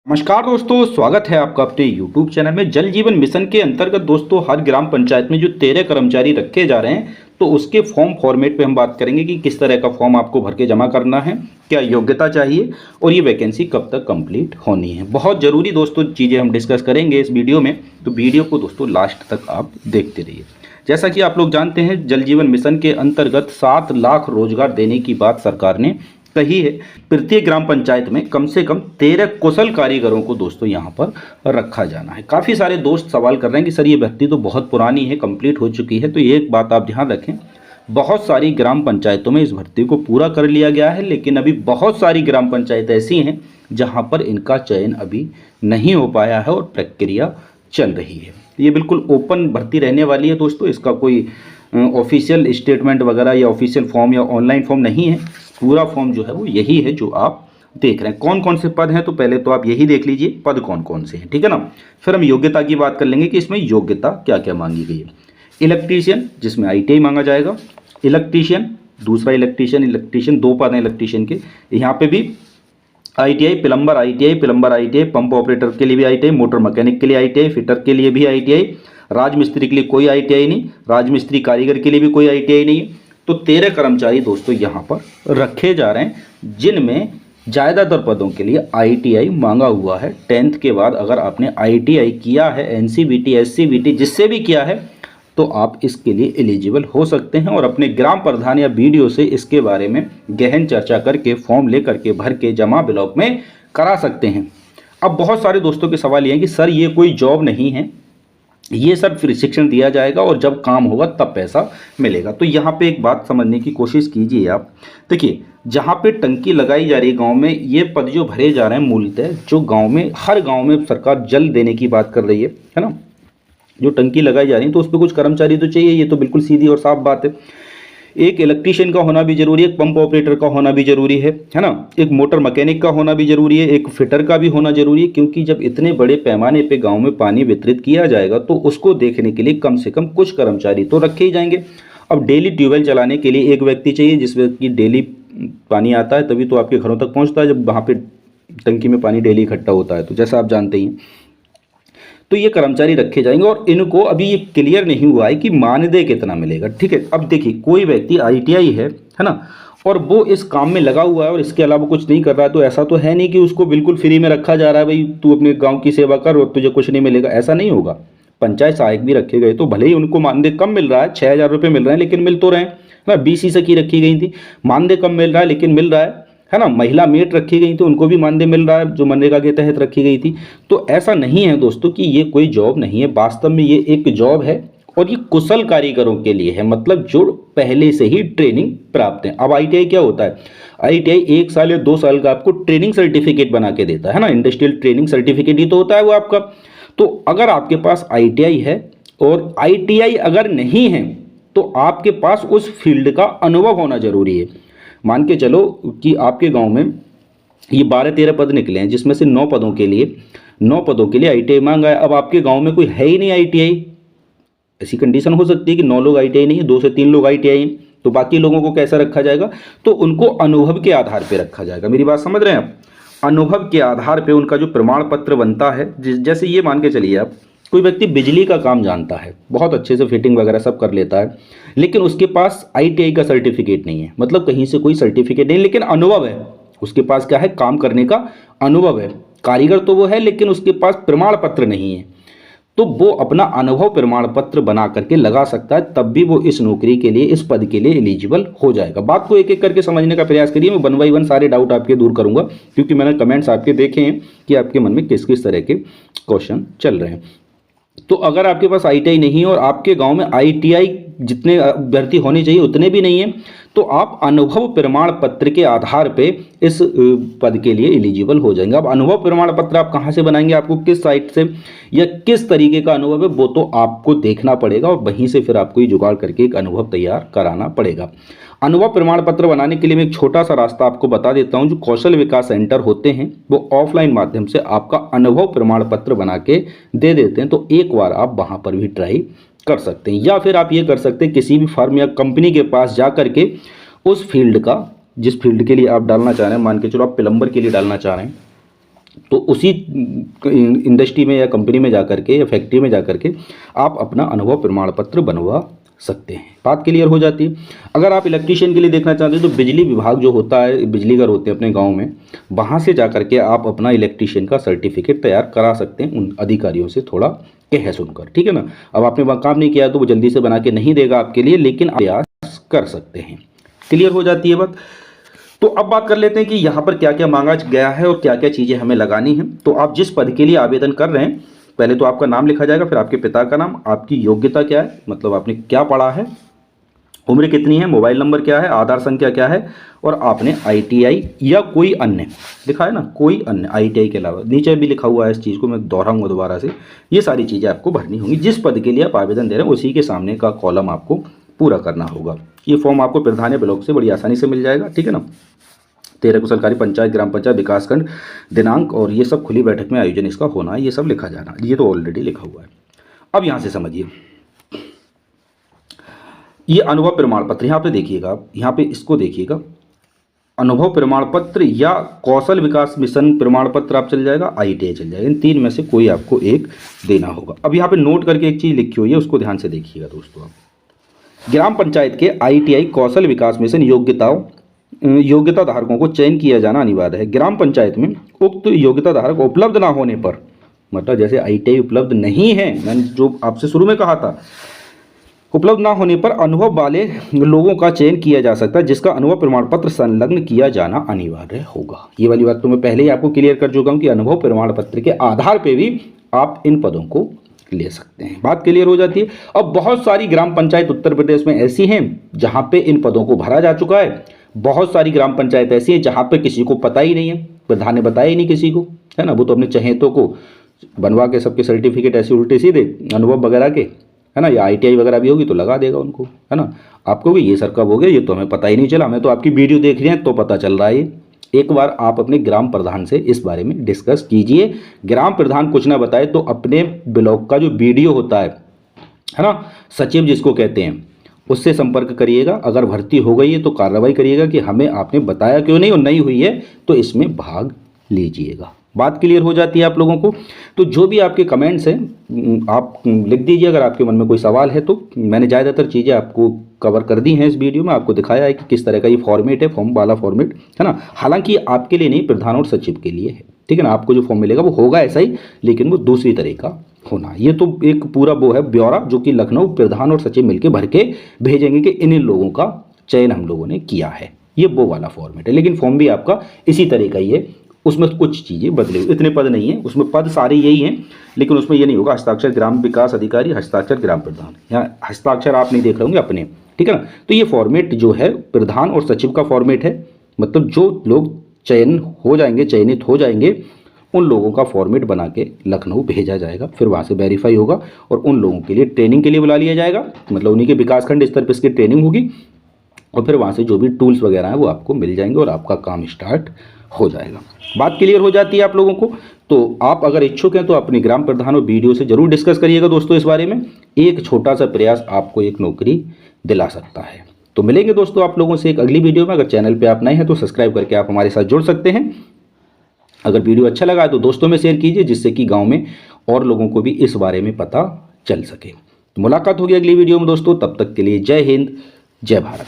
नमस्कार दोस्तों, स्वागत है आपका अपने YouTube चैनल में। जल जीवन मिशन के अंतर्गत दोस्तों हर ग्राम पंचायत में जो 13 कर्मचारी रखे जा रहे हैं, तो उसके फॉर्म फॉर्मेट पे हम बात करेंगे कि किस तरह का फॉर्म आपको भर के जमा करना है, क्या योग्यता चाहिए और ये वैकेंसी कब तक कंप्लीट होनी है। बहुत ज़रूरी दोस्तों चीज़ें हम डिस्कस करेंगे इस वीडियो में, तो वीडियो को दोस्तों लास्ट तक आप देखते रहिए। जैसा कि आप लोग जानते हैं, जल जीवन मिशन के अंतर्गत 7 लाख रोजगार देने की बात सरकार ने कही है। प्रत्येक ग्राम पंचायत में कम से कम 13 कुशल कारीगरों को दोस्तों यहाँ पर रखा जाना है। काफ़ी सारे दोस्त सवाल कर रहे हैं कि सर ये भर्ती तो बहुत पुरानी है, कंप्लीट हो चुकी है। तो ये एक बात आप ध्यान रखें, बहुत सारी ग्राम पंचायतों में इस भर्ती को पूरा कर लिया गया है, लेकिन अभी बहुत सारी ग्राम पंचायत ऐसी हैं जहाँ पर इनका चयन अभी नहीं हो पाया है और प्रक्रिया चल रही है। ये बिल्कुल ओपन भर्ती रहने वाली है दोस्तों, इसका कोई ऑफिशियल स्टेटमेंट वगैरह या ऑफिशियल फॉर्म या ऑनलाइन फॉर्म नहीं है। पूरा फॉर्म जो है वो यही है जो आप देख रहे हैं। कौन कौन से पद हैं, तो पहले तो आप यही देख लीजिए पद कौन कौन से हैं, ठीक है ना। फिर हम योग्यता की बात कर लेंगे कि इसमें योग्यता क्या क्या मांगी गई है। इलेक्ट्रीशियन, जिसमें ITI मांगा जाएगा। इलेक्ट्रीशियन, दूसरा इलेक्ट्रीशियन 2 पद हैं इलेक्ट्रीशियन के, यहाँ पे भी ITI, plumber ITI, pump operator के लिए भी ITI, मोटर मैकेनिक के लिए ITI, फिटर के लिए भी ITI, राजमिस्त्री के लिए कोई ITI नहीं, राजमिस्त्री कारीगर के लिए भी कोई ITI नहीं है। तो 13 कर्मचारी दोस्तों यहाँ पर रखे जा रहे हैं, जिनमें ज़्यादातर पदों के लिए ITI मांगा हुआ है। 10th के बाद अगर आपने ITI किया है, NCVT, SCVT जिससे भी किया है, तो आप इसके लिए एलिजिबल हो सकते हैं और अपने ग्राम प्रधान या BDO से इसके बारे में गहन चर्चा करके फॉर्म ले करके भर के जमा ब्लॉक में करा सकते हैं। अब बहुत सारे दोस्तों के सवाल ये हैं कि सर ये कोई जॉब नहीं है, ये सब प्रशिक्षण दिया जाएगा और जब काम होगा तब पैसा मिलेगा। तो यहाँ पे एक बात समझने की कोशिश कीजिए आप। देखिए, जहाँ पे टंकी लगाई जा रही है गांव में, ये पद जो भरे जा रहे हैं मूलतः जो गांव में, हर गांव में सरकार जल देने की बात कर रही है ना। जो टंकी लगाई जा रही है तो उस पर कुछ कर्मचारी तो चाहिए, ये तो बिल्कुल सीधी और साफ बात है। एक इलेक्ट्रीशियन का होना भी जरूरी है, एक पंप ऑपरेटर का होना भी जरूरी है ना, एक मोटर मैकेनिक का होना भी जरूरी है, एक फिटर का भी होना जरूरी है। क्योंकि जब इतने बड़े पैमाने पे गांव में पानी वितरित किया जाएगा तो उसको देखने के लिए कम से कम कुछ कर्मचारी तो रखे ही जाएंगे। अब डेली ट्यूबवेल चलाने के लिए एक व्यक्ति चाहिए, जिस व्यक्ति डेली पानी आता है तभी तो आपके घरों तक पहुँचता है, जब वहाँ पर टंकी में पानी डेली इकट्ठा होता है, तो जैसा आप जानते ही। तो ये कर्मचारी रखे जाएंगे और इनको अभी ये क्लियर नहीं हुआ है कि मानदेय कितना मिलेगा, ठीक है। अब देखिए, कोई व्यक्ति ITI है ना, और वो इस काम में लगा हुआ है और इसके अलावा कुछ नहीं कर रहा है, तो ऐसा तो है नहीं कि उसको बिल्कुल फ्री में रखा जा रहा है, भाई तू अपने गांव की सेवा कर और तुझे कुछ नहीं मिलेगा, ऐसा नहीं होगा। पंचायत सहायक भी रखे गए तो भले ही उनको मानदेय कम मिल रहा है, 6,000 रुपये मिल रहे हैं, लेकिन मिल तो रहे हैं ना। BC से की रखी गई थी, मानदेय कम मिल रहा है लेकिन मिल रहा है ना। महिला मेट रखी गई थी, उनको भी मानदेय मिल रहा है जो मनरेगा के तहत रखी गई थी। तो ऐसा नहीं है दोस्तों कि ये कोई जॉब नहीं है, वास्तव में ये एक जॉब है और ये कुशल कारीगरों के लिए है, मतलब जो पहले से ही ट्रेनिंग प्राप्त है। अब ITI क्या होता है, ITI 1 साल या 2 साल का आपको ट्रेनिंग सर्टिफिकेट बना के देता है ना, इंडस्ट्रियल ट्रेनिंग सर्टिफिकेट ही तो होता है वो आपका। तो अगर आपके पास ITI है और ITI अगर नहीं है तो आपके पास उस फील्ड का अनुभव होना जरूरी है। मान के चलो कि आपके गांव में ये 12-13 पद निकले हैं, जिसमें से 9 पदों के लिए ITI मांगा है। अब आपके गांव में कोई है ही नहीं ITI, ऐसी कंडीशन हो सकती है कि 9 लोग ITI नहीं है, 2 से 3 लोग ITI हैं, तो बाकी लोगों को कैसा रखा जाएगा, तो उनको अनुभव के आधार पर रखा जाएगा। मेरी बात समझ रहे हैं आप, अनुभव के आधार पर उनका जो प्रमाण पत्र बनता है, जैसे ये मान के चलिए आप, कोई व्यक्ति बिजली का काम जानता है, बहुत अच्छे से फिटिंग वगैरह सब कर लेता है, लेकिन उसके पास ITI का सर्टिफिकेट नहीं है, मतलब कहीं से कोई सर्टिफिकेट नहीं, लेकिन अनुभव है उसके पास। क्या है, काम करने का अनुभव है। कारीगर तो वो है लेकिन उसके पास प्रमाण पत्र नहीं है, तो वो अपना अनुभव प्रमाण पत्र बना करके लगा सकता है, तब भी वो इस नौकरी के लिए, इस पद के लिए एलिजिबल हो जाएगा। बात को एक एक करके समझने का प्रयास करिए, मैं 1 बाय 1 सारे डाउट आपके दूर करूंगा, क्योंकि मैंने कमेंट्स आपके देखे हैं कि आपके मन में किस किस तरह के क्वेश्चन चल रहे हैं। तो अगर आपके पास ITI नहीं है और आपके गांव में ITI जितने अभ्यर्थी होने चाहिए उतने भी नहीं है, तो आप अनुभव प्रमाण पत्र के आधार पे इस पद के लिए एलिजिबल हो जाएंगे। अब अनुभव प्रमाण पत्र आप कहाँ से बनाएंगे, आपको किस साइट से या किस तरीके का अनुभव है वो तो आपको देखना पड़ेगा और वहीं से फिर आपको ये जुगाड़ करके एक अनुभव तैयार कराना पड़ेगा। अनुभव प्रमाण पत्र बनाने के लिए मैं एक छोटा सा रास्ता आपको बता देता हूं। जो कौशल विकास सेंटर होते हैं वो ऑफलाइन माध्यम से आपका अनुभव प्रमाण पत्र बना के दे देते हैं, तो एक बार आप वहां पर भी ट्राई कर सकते हैं। या फिर आप ये कर सकते हैं, किसी भी फर्म या कंपनी के पास जा करके उस फील्ड का, जिस फील्ड के लिए आप डालना चाह रहे हैं, मान के चलो आप प्लम्बर के लिए डालना चाह रहे हैं, तो उसी इंडस्ट्री में या कंपनी में जा कर के या फैक्ट्री में जा कर के आप अपना अनुभव प्रमाण पत्र बनवा सकते हैं। बात क्लियर हो जाती है। अगर आप इलेक्ट्रीशियन के लिए देखना चाहते हैं तो बिजली विभाग जो होता है, बिजलीघर होते हैं अपने गांव में, वहां से जा कर के आप अपना इलेक्ट्रीशियन का सर्टिफिकेट तैयार करा सकते हैं उन अधिकारियों से थोड़ा कह सुनकर, ठीक है ना। अब आपने वहाँ काम नहीं किया तो वो जल्दी से बना के नहीं देगा आपके लिए, लेकिन आप प्रयास कर सकते हैं। क्लियर हो जाती है बात। तो अब बात कर लेते हैं कि यहाँ पर क्या क्या मांगा गया है और क्या क्या चीज़ें हमें लगानी है। तो आप जिस पद के लिए आवेदन कर रहे हैं, पहले तो आपका नाम लिखा जाएगा, फिर आपके पिता का नाम, आपकी योग्यता क्या है, मतलब आपने क्या पढ़ा है, उम्र कितनी है, मोबाइल नंबर क्या है, आधार संख्या क्या है, और आपने ITI या कोई अन्य लिखा है ना, कोई अन्य ITI के अलावा, नीचे भी लिखा हुआ है इस चीज़ को, मैं दोहराऊंगा दोबारा से, ये सारी चीज़ें आपको भरनी होंगी। जिस पद के लिए आप आवेदन दे रहे हैं उसी के सामने का कॉलम आपको पूरा करना होगा। ये फॉर्म आपको प्रधान ब्लॉक से बड़ी आसानी से मिल जाएगा, ठीक है ना। 13 को सरकारी पंचायत, ग्राम पंचायत, विकासखंड, दिनांक और ये सब खुली बैठक में आयोजन इसका होना है, ये सब लिखा जाना, ये तो ऑलरेडी लिखा हुआ है। अब यहाँ से समझिए, ये अनुभव प्रमाण पत्र, यहाँ पे देखिएगा, यहाँ पे इसको देखिएगा, अनुभव प्रमाण पत्र या कौशल विकास मिशन प्रमाण पत्र आप चल जाएगा, ITI चल जाएगा, इन तीन में से कोई आपको एक देना होगा। अब यहाँ पे नोट करके एक चीज़ लिखी हुई है, उसको ध्यान से देखिएगा दोस्तों। आप ग्राम पंचायत के ITI कौशल विकास मिशन योग्यता धारकों को चयन किया जाना अनिवार्य है। ग्राम पंचायत में उक्त योग्यता धारक उपलब्ध ना होने पर, मतलब जैसे ITI उपलब्ध नहीं है, मैंने जो आपसे शुरू में कहा था, उपलब्ध ना होने पर अनुभव वाले लोगों का चयन किया जा सकता है, जिसका अनुभव प्रमाण पत्र संलग्न किया जाना अनिवार्य होगा। ये वाली बात तो मैं पहले ही आपको क्लियर कर चुका हूं कि अनुभव प्रमाण पत्र के आधार पे भी आप इन पदों को ले सकते हैं। बात क्लियर हो जाती है। अब बहुत सारी ग्राम पंचायत उत्तर प्रदेश में ऐसी हैं जहां पे इन पदों को भरा जा चुका है, बहुत सारी ग्राम पंचायत ऐसी है जहां पे किसी को पता ही नहीं है, प्रधान ने बताया ही नहीं किसी को, है ना। वो तो अपने चहेतों को बनवा के सबके सर्टिफिकेट ऐसे उल्टे सीधे अनुभव वगैरह के, है ना, या ITI वगैरह भी होगी तो लगा देगा उनको, है ना। आपको भी ये सर कब हो गया, ये तो हमें पता ही नहीं चला, हमें तो आपकी वीडियो देख रहे हैं तो पता चल रहा है ये। एक बार आप अपने ग्राम प्रधान से इस बारे में डिस्कस कीजिए। ग्राम प्रधान कुछ ना बताए तो अपने ब्लॉक का जो BDO होता है ना, सचिव जिसको कहते हैं, उससे संपर्क करिएगा। अगर भर्ती हो गई है तो कार्रवाई करिएगा कि हमें आपने बताया क्यों नहीं, और नहीं हुई है तो इसमें भाग लीजिएगा। बात क्लियर हो जाती है आप लोगों को। तो जो भी आपके कमेंट्स हैं आप लिख दीजिए। अगर आपके मन में कोई सवाल है तो मैंने ज़्यादातर चीज़ें आपको कवर कर दी हैं इस वीडियो में, आपको दिखाया है कि किस तरह का ये फॉर्मेट है, फॉर्म वाला फॉर्मेट, है ना। हालांकि आपके लिए नहीं, प्रधान और सचिव के लिए है, ठीक है ना। आपको जो फॉर्म मिलेगा वो होगा ऐसा ही, लेकिन वो दूसरी तरह का होना। ये तो एक पूरा वो है ब्यौरा जो कि लखनऊ प्रधान और सचिव मिलकर भर के भेजेंगे कि इन लोगों का चयन हम लोगों ने किया है। ये वो वाला फॉर्मेट है, लेकिन फॉर्म भी आपका इसी तरह का ही है। उसमें कुछ चीज़ें बदले हुए, इतने पद नहीं है उसमें, पद सारे यही हैं, लेकिन उसमें ये नहीं होगा हस्ताक्षर ग्राम विकास अधिकारी, हस्ताक्षर ग्राम प्रधान, यहाँ हस्ताक्षर आप नहीं देख रहे होंगे अपने, ठीक है ना। तो ये फॉर्मेट जो है प्रधान और सचिव का फॉर्मेट है, मतलब जो लोग चयनित हो जाएंगे उन लोगों का फॉर्मेट बना के लखनऊ भेजा जाएगा, फिर वहाँ से वेरीफाई होगा और उन लोगों के लिए ट्रेनिंग के लिए बुला लिया जाएगा, मतलब उन्हीं के विकासखंड स्तर पर इसकी ट्रेनिंग होगी, और फिर वहाँ से जो भी टूल्स वगैरह हैं वो आपको मिल जाएंगे और आपका काम स्टार्ट हो जाएगा। बात क्लियर हो जाती है आप लोगों को। तो आप अगर इच्छुक हैं तो अपने ग्राम प्रधान और BDO से जरूर डिस्कस करिएगा दोस्तों इस बारे में। एक छोटा सा प्रयास आपको एक नौकरी दिला सकता है। तो मिलेंगे दोस्तों आप लोगों से एक अगली वीडियो में। अगर चैनल पे आप नए हैं तो सब्सक्राइब करके आप हमारे साथ जुड़ सकते हैं। अगर वीडियो अच्छा लगा तो दोस्तों में शेयर कीजिए, जिससे कि गाँव में और लोगों को भी इस बारे में पता चल सके। तो मुलाकात होगी अगली वीडियो में दोस्तों, तब तक के लिए जय हिंद, जय भारत।